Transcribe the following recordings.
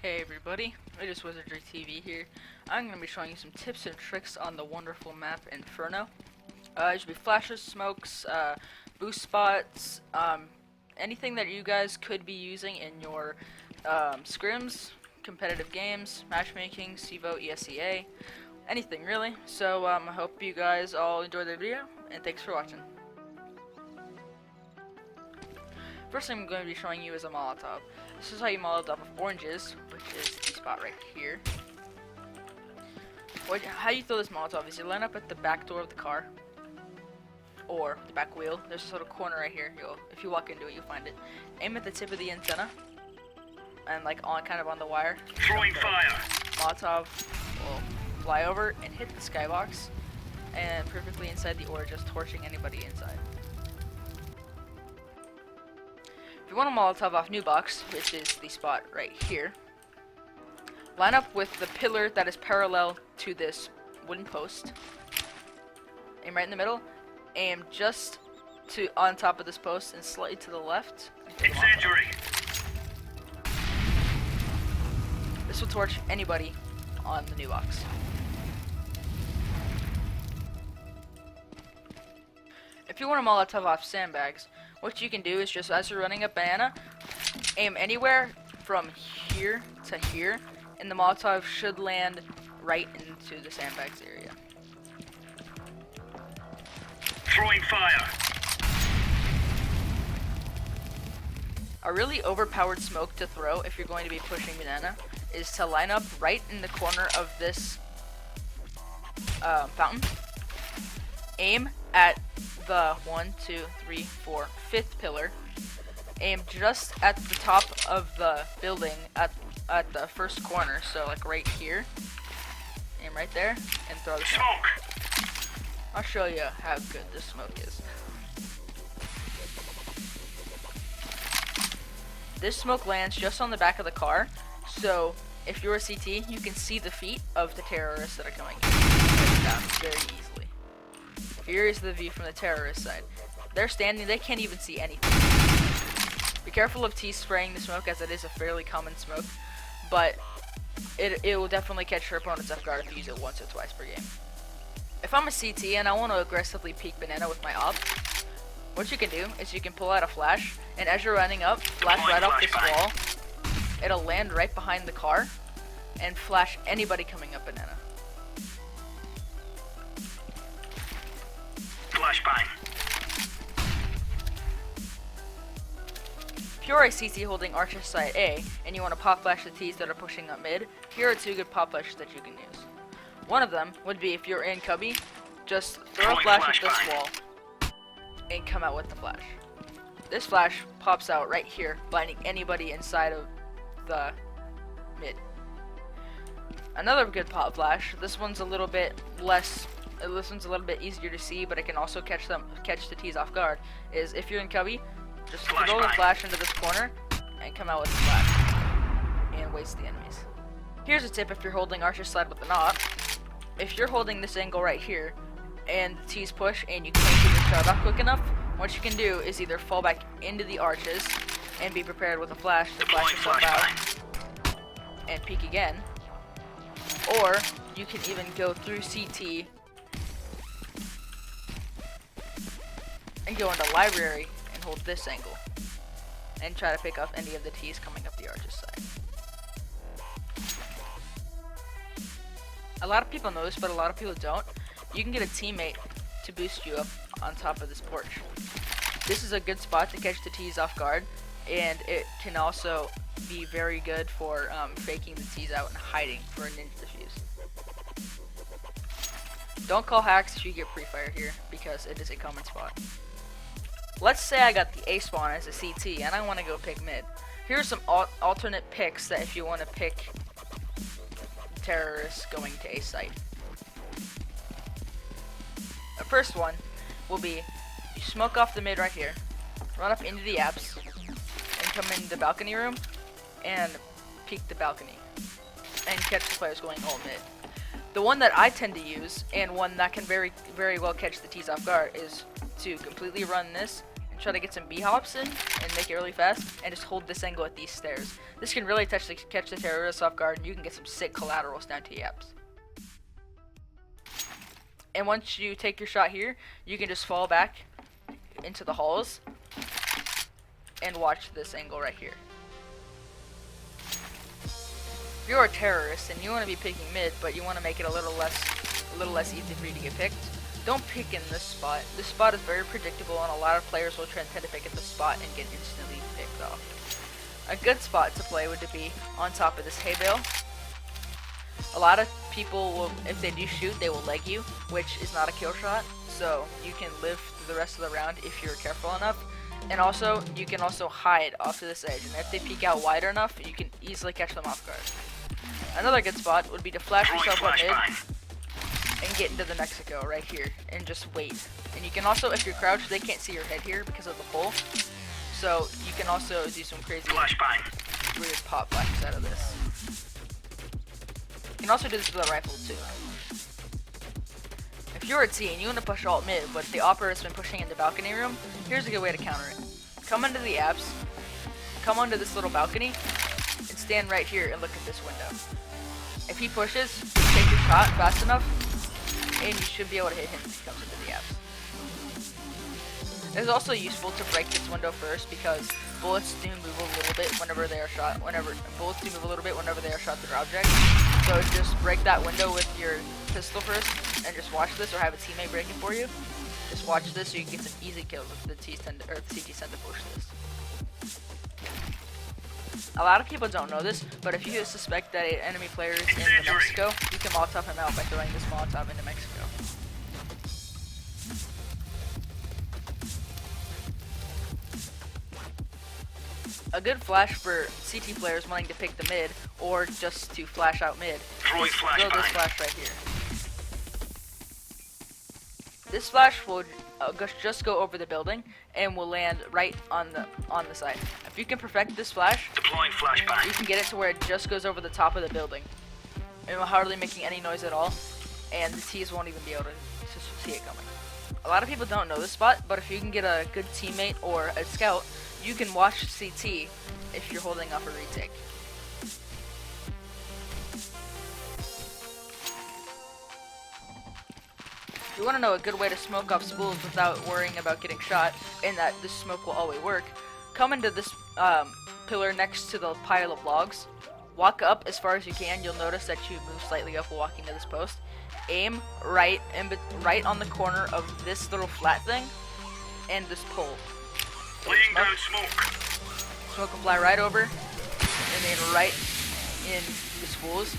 Hey everybody, it is Wizardry TV here. I'm going to be showing you some tips and tricks on the wonderful map Inferno. It should be flashes, smokes, boost spots, anything that you guys could be using in your scrims, competitive games, matchmaking, CSGO, ESEA, anything really. So I hope you guys all enjoyed the video, and thanks for watching. First thing I'm going to be showing you is a Molotov. This is how you Molotov off oranges, which is the spot right here. How you throw this Molotov is you line up at the back door of the car, or the back wheel. There's this little corner right here. If you walk into it, you'll find it. Aim at the tip of the antenna, and like kind of on the wire. Throwing fire. Molotov will fly over and hit the skybox, and perfectly inside the ore, just torching anybody inside. If you want a Molotov off new box, which is the spot right here, line up with the pillar that is parallel to this wooden post. Aim right in the middle. Aim just on top of this post and slightly to the left. Incendiary. This will torch anybody on the new box. If you want a Molotov off sandbags, what you can do is just as you're running a banana, aim anywhere from here to here, and the Molotov should land right into the sandbags area. Throwing fire. A really overpowered smoke to throw if you're going to be pushing banana is to line up right in the corner of this fountain. Aim at the 5th pillar. Aim just at the top of the building at the first corner, so like right here. Aim right there and throw the smoke. I'll show you how good this smoke is. This smoke lands just on the back of the car, so if you're a CT, you can see the feet of the terrorists that are coming down very easily. Here is the view from the terrorist side. They're standing, they can't even see anything. Be careful of T spraying the smoke, as it is a fairly common smoke, but it will definitely catch your opponents off guard if you use it once or twice per game. If I'm a CT and I want to aggressively peek banana with my op, what you can do is you can pull out a flash, and as you're running up, flash right off this wall. It'll land right behind the car, and flash anybody coming up banana. Flashbang. If you're a CT holding Archer side A, and you want to pop flash the Ts that are pushing up mid, here are two good pop flashes that you can use. One of them would be if you're in cubby, just throw a flash at this wall, and come out with the flash. This flash pops out right here, blinding anybody inside of the mid. Another good pop flash, this one's a little bit easier to see, but it can also catch the T's off guard, is if you're in cubby, just throw the flash into this corner and come out with the flash and waste the enemies. Here's a tip if you're holding Archer slide with an op. If you're holding this angle right here and the T's push and you can't get your shot off quick enough, what you can do is either fall back into the arches and be prepared with a flash to flash yourself out and peek again, or you can even go through CT and go into library and hold this angle and try to pick up any of the T's coming up the arches side. A lot of people know this, but a lot of people don't. You can get a teammate to boost you up on top of this porch. This is a good spot to catch the T's off guard, and it can also be very good for faking the T's out and hiding for a ninja defuse. Don't call hacks if you get pre-fire here, because it is a common spot. Let's say I got the A spawn as a CT and I want to go pick mid. Here's some alternate picks that if you want to pick terrorists going to A site. The first one will be you smoke off the mid right here, run up into the apps, and come in the balcony room and peek the balcony and catch the players going all mid. The one that I tend to use, and one that can very well catch the T's off guard, is to completely run this and try to get some B-hops in and make it really fast, and just hold this angle at these stairs. This can really catch the terrorists off guard, and you can get some sick collaterals down to the apps. And once you take your shot here, you can just fall back into the halls and watch this angle right here. If you're a terrorist and you want to be picking mid, but you want to make it a little less easy for you to get picked, don't pick in this spot. This spot is very predictable, and a lot of players will tend to pick at this spot and get instantly picked off. A good spot to play would be on top of this hay bale. A lot of people will, if they do shoot, they will leg you, which is not a kill shot, so you can live through the rest of the round if you're careful enough. And also, you can also hide off to this edge, and if they peek out wide enough, you can easily catch them off guard. Another good spot would be to flash yourself up mid and get into the Mexico right here and just wait. And you can also, if you're crouched, they can't see your head here because of the hole, so you can also do some crazy weird pop flashes out of this. You can also do this with a rifle too. If you're a T and you want to push alt mid, but the operator's been pushing in the balcony room, here's a good way to counter it. Come into the apps, come onto this little balcony, and stand right here and look at this window. If he pushes, take your shot fast enough, and you should be able to hit him if he comes into the apps. It's also useful to break this window first because bullets do move a little bit whenever they are shot. Bullets do move a little bit whenever they are shot through objects. So just break that window with your pistol first, and just watch this, or have a teammate break it for you. Just watch this so you can get some easy kills if the CTs tend to push this. A lot of people don't know this, but if you suspect that an enemy player is in Mexico, you can Molotov him out by throwing this Molotov into Mexico. A good flash for CT players wanting to pick the mid, or just to flash out mid, is throw this flash right here. This flash will just go over the building and will land right on the side. If you can perfect this flash, Deploying flashbang. you can get it to where it just goes over the top of the building. It will hardly making any noise at all, and the T's won't even be able to see it coming. A lot of people don't know this spot, but if you can get a good teammate or a scout, you can watch CT if you're holding up a retake. If you want to know a good way to smoke off spools without worrying about getting shot, and that this smoke will always work, come into this pillar next to the pile of logs. Walk up as far as you can. You'll notice that you move slightly up while walking to this post. Aim right on the corner of this little flat thing and this pole. Laying down smoke. Smoke will fly right over and then right in the spools,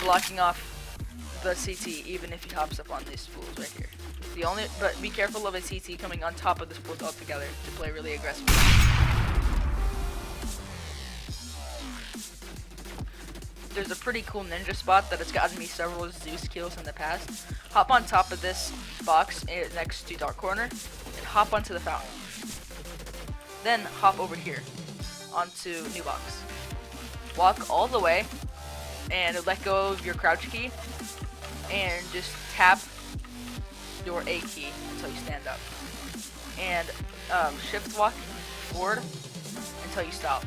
blocking off the CT even if he hops up on these spools right here. But be careful of a CT coming on top of the spools altogether to play really aggressively. There's a pretty cool ninja spot that has gotten me several Zeus kills in the past. Hop on top of this box next to Dark Corner and hop onto the fountain. Then hop over here onto New Box. Walk all the way and let go of your crouch key and just tap your A key until you stand up. And shift walk forward until you stop.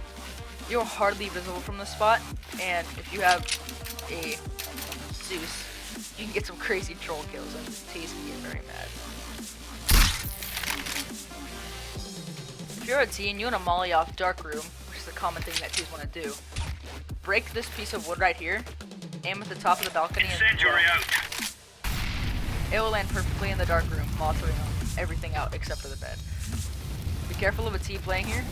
You're hardly visible from this spot, and if you have a Zeus, you can get some crazy troll kills, and T's can get very mad. If you're a T and you want to molly off Dark Room, which is a common thing that T's want to do, break this piece of wood right here, aim at the top of the balcony, and it will land perfectly in the Dark Room, molotoving everything out except for the bed. Be careful of a T playing here.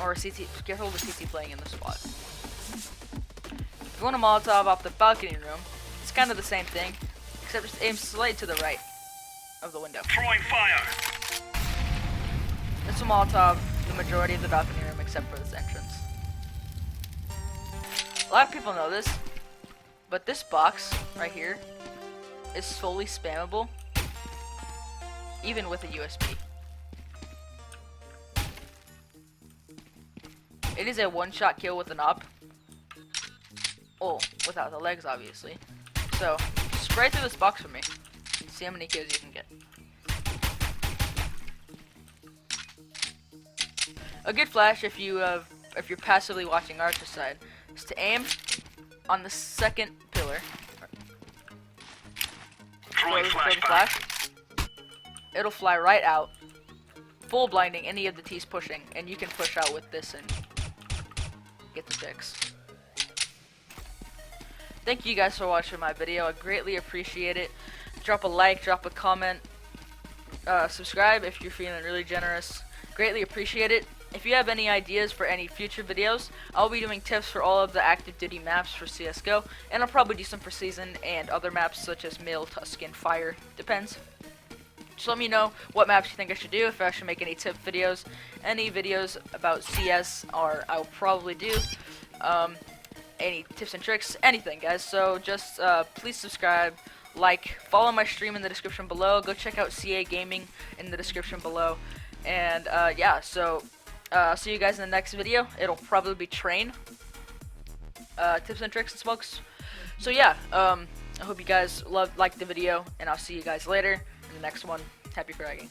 Or a CT, be careful of a CT playing in the spot. If you want a Molotov off the balcony room, it's kind of the same thing, except just aim slightly to the right of the window. Throwing fire. This will Molotov the majority of the balcony room except for this entrance. A lot of people know this, but this box right here is fully spammable, even with a USB. It is a one-shot kill with an op. Oh, without the legs, obviously. So, spray through this box for me. See how many kills you can get. A good flash if you're passively watching Archer side is to aim on the second pillar. Throwing Throw the flashbang. flash. It'll fly right out, full blinding any of the T's pushing, and you can push out with this and get the picks. Thank you guys for watching my video. I greatly appreciate it. Drop a like, drop a comment, subscribe if you're feeling really generous. Greatly appreciate it. If you have any ideas for any future videos, I'll be doing tips for all of the active duty maps for CSGO, and I'll probably do some for Season and other maps such as Mill, Tuscan, Fire, depends. Just let me know what maps you think I should do, if I should make any tip videos, any videos about CS, or I'll probably do, any tips and tricks, anything guys. So just please subscribe, like, follow my stream in the description below, go check out CA Gaming in the description below, and yeah, so see you guys in the next video. It'll probably be train, tips and tricks and smokes. So yeah, I hope you guys liked the video, and I'll see you guys later in the next one. Happy fragging.